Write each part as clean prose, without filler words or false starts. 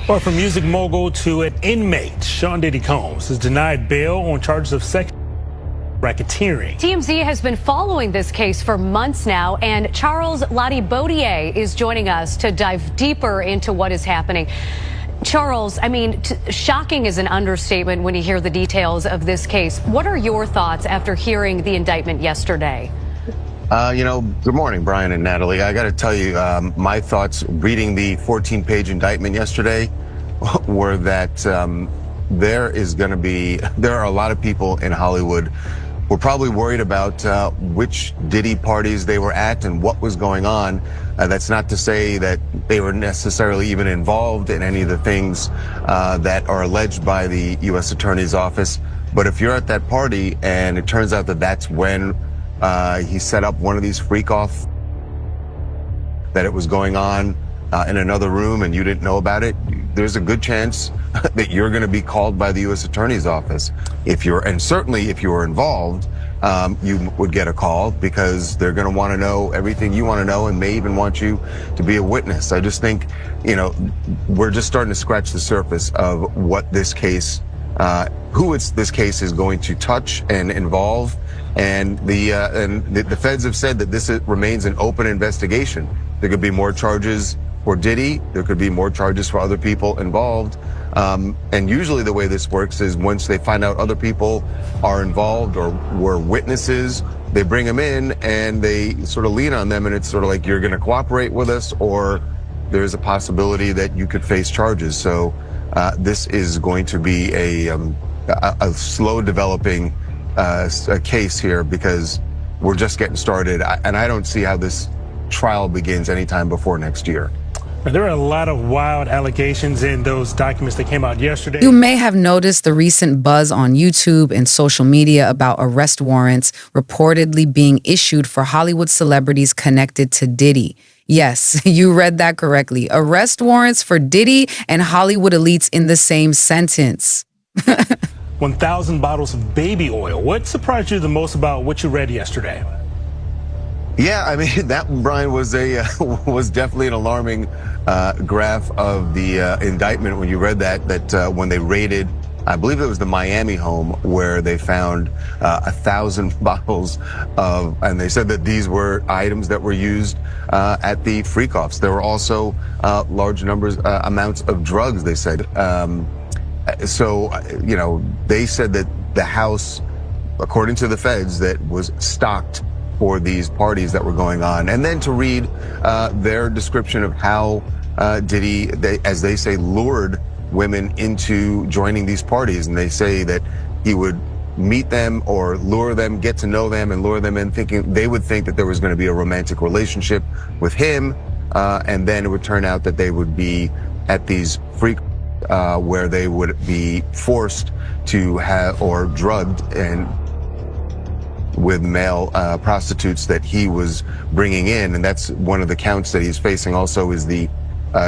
Or from music mogul to an inmate, Sean Diddy Combs is denied bail on charges of sexual racketeering. TMZ has been following this case for months now, and Charles Lottie-Baudier is joining us to dive deeper into what is happening. Charles, I mean, shocking is an understatement when you hear the details of this case. What are your thoughts after hearing the indictment yesterday? Good morning, Brian and Natalie. I got to tell you, my thoughts reading the 14-page indictment yesterday were that there are a lot of people in Hollywood who are probably worried about which Diddy parties they were at and what was going on. That's not to say that they were necessarily even involved in any of the things that are alleged by the U.S. Attorney's Office. But if you're at that party and it turns out that that's when he set up one of these freak-off, that it was going on in another room and you didn't know about it, there's a good chance that you're going to be called by the U.S. Attorney's Office. And certainly if you were involved, you would get a call because they're going to want to know everything you want to know and may even want you to be a witness. I just think, we're just starting to scratch the surface of what this case, this case is going to touch and involve. And the feds have said that this remains an open investigation. There could be more charges for Diddy. There could be more charges for other people involved. And usually the way this works is once they find out other people are involved or were witnesses, they bring them in and they sort of lean on them. And it's sort of like, you're going to cooperate with us, or there's a possibility that you could face charges. So this is going to be a slow developing a case here because we're just getting started. And I don't see how this trial begins anytime before next year. There are a lot of wild allegations in those documents that came out yesterday. You may have noticed the recent buzz on YouTube and social media about arrest warrants reportedly being issued for Hollywood celebrities connected to Diddy. Yes, you read that correctly. Arrest warrants for Diddy and Hollywood elites in the same sentence. 1,000 bottles of baby oil. What surprised you the most about what you read yesterday? Yeah, I mean, that, Brian, was definitely an alarming graph of the indictment when you read that when they raided, I believe it was the Miami home where they found 1,000 bottles of, and they said that these were items that were used at the freak-offs. There were also large amounts of drugs, they said. So, they said that the house, according to the feds, that was stocked for these parties that were going on. And then to read their description of how Diddy, as they say, lured women into joining these parties. And they say that he would meet them or lure them, get to know them and lure them in, thinking they would think that there was going to be a romantic relationship with him. And then it would turn out that they would be at these freak where they would be forced to have or drugged and with male prostitutes that he was bringing in. And that's one of the counts that he's facing also is the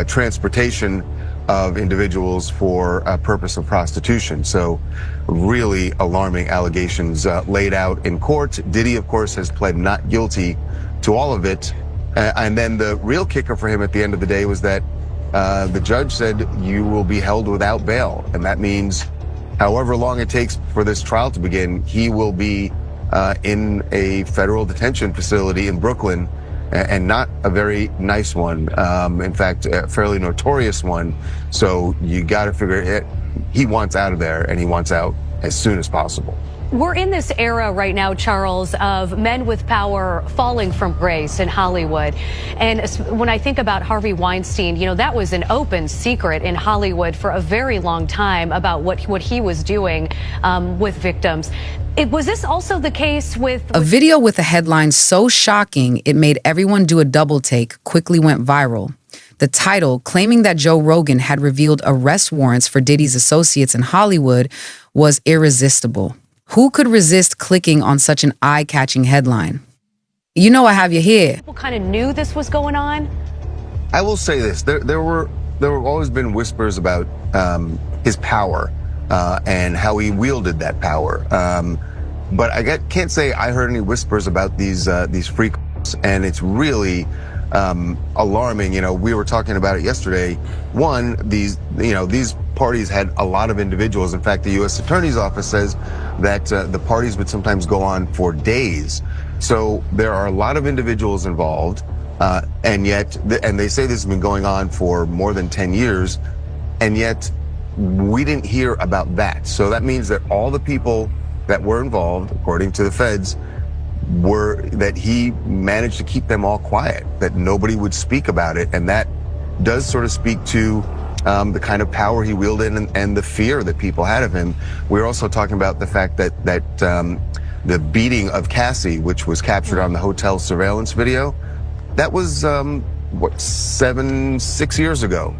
transportation of individuals for a purpose of prostitution. So really alarming allegations laid out in court. Diddy, of course, has pled not guilty to all of it. And then the real kicker for him at the end of the day was that the judge said you will be held without bail. And that means however long it takes for this trial to begin, he will be in a federal detention facility in Brooklyn, and not a very nice one. In fact, a fairly notorious one. So you got to figure it. He wants out of there, and he wants out as soon as possible. We're in this era right now, Charles, of men with power falling from grace in Hollywood. And when I think about Harvey Weinstein, that was an open secret in Hollywood for a very long time about what he was doing with victims. Was this also the case with... A video with a headline so shocking it made everyone do a double take quickly went viral. The title, claiming that Joe Rogan had revealed arrest warrants for Diddy's associates in Hollywood, was irresistible. Who could resist clicking on such an eye-catching headline? You know I have you here. People kind of knew this was going on. I will say this: there were always been whispers about his power and how he wielded that power. But I can't say I heard any whispers about these freaks, and it's really alarming. We were talking about it yesterday. One, these parties had a lot of individuals. In fact, the U.S. Attorney's Office says that the parties would sometimes go on for days. So there are a lot of individuals involved, and they say this has been going on for more than 10 years, and yet we didn't hear about that. So that means that all the people that were involved, according to the feds, that he managed to keep them all quiet, that nobody would speak about it. And that does sort of speak to the kind of power he wielded and the fear that people had of him. We're also talking about the fact that the beating of Cassie, which was captured on the hotel surveillance video, that was 6 years ago.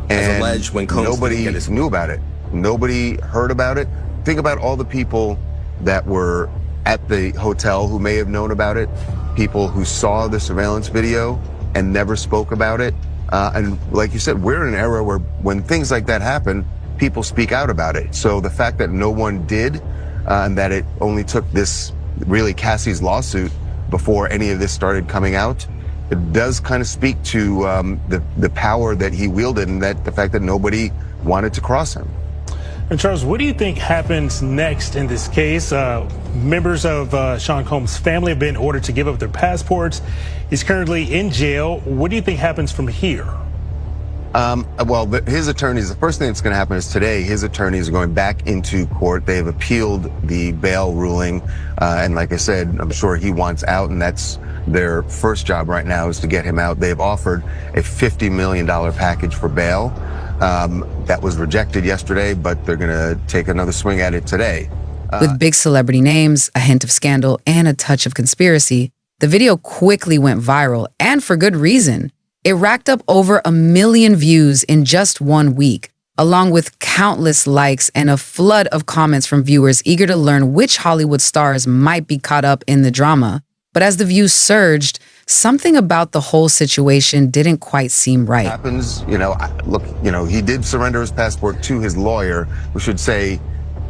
And as alleged, when Combs nobody knew about it. Nobody heard about it. Think about all the people that were at the hotel who may have known about it, people who saw the surveillance video and never spoke about it. And like you said, we're in an era where when things like that happen, people speak out about it. So the fact that no one did, and that it only took this, really Cassie's lawsuit before any of this started coming out, it does kind of speak to the power that he wielded, and that the fact that nobody wanted to cross him. And Charles, what do you think happens next in this case? Members of Sean Combs' family have been ordered to give up their passports. He's currently in jail. What do you think happens from here? Well, his attorneys, the first thing that's going to happen is today, his attorneys are going back into court. They've appealed the bail ruling. And like I said, I'm sure he wants out, and that's their first job right now, is to get him out. They've offered a $50 million package for bail. That was rejected yesterday, but they're going to take another swing at it today. With big celebrity names, a hint of scandal, and a touch of conspiracy, the video quickly went viral, and for good reason. It racked up over 1 million views in just 1 week, along with countless likes and a flood of comments from viewers eager to learn which Hollywood stars might be caught up in the drama. But as the views surged, something about the whole situation didn't quite seem right. Happens, look, he did surrender his passport to his lawyer. We should say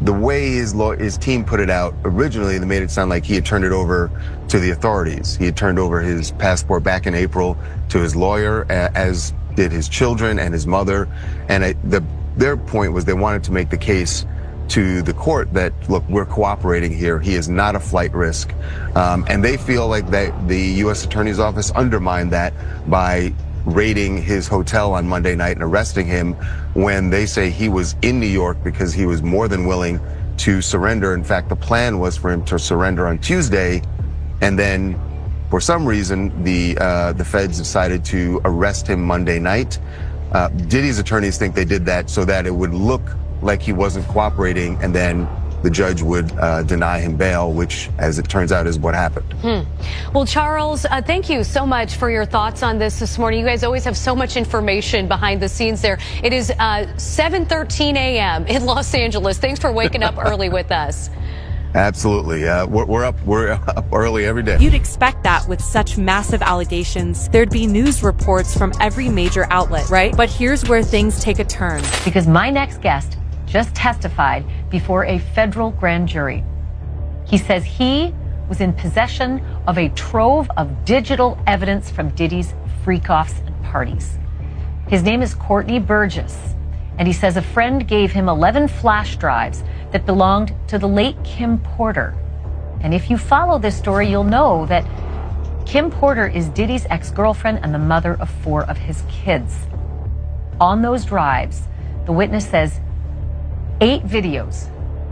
the way his team put it out originally, they made it sound like he had turned it over to the authorities. He had turned over his passport back in April to his lawyer, as did his children and his mother. And their point was they wanted to make the case to the court that, look, we're cooperating here. He is not a flight risk. And they feel like that the U.S. Attorney's Office undermined that by raiding his hotel on Monday night and arresting him when they say he was in New York because he was more than willing to surrender. In fact, the plan was for him to surrender on Tuesday, and then for some reason the feds decided to arrest him Monday night. Diddy's attorneys think they did that so that it would look like he wasn't cooperating, and then the judge would deny him bail, which, as it turns out, is what happened. Well, Charles, thank you so much for your thoughts on this morning. You guys always have so much information behind the scenes there. It is 7:13 a.m. in Los Angeles. Thanks for waking up early with us. Absolutely. We're up early every day. You'd expect that with such massive allegations. There'd be news reports from every major outlet, right? But here's where things take a turn. Because my next guest just testified before a federal grand jury. He says he was in possession of a trove of digital evidence from Diddy's freak-offs and parties. His name is Courtney Burgess, and he says a friend gave him 11 flash drives that belonged to the late Kim Porter. And if you follow this story, you'll know that Kim Porter is Diddy's ex-girlfriend and the mother of 4 of his kids. On those drives, the witness says 8 videos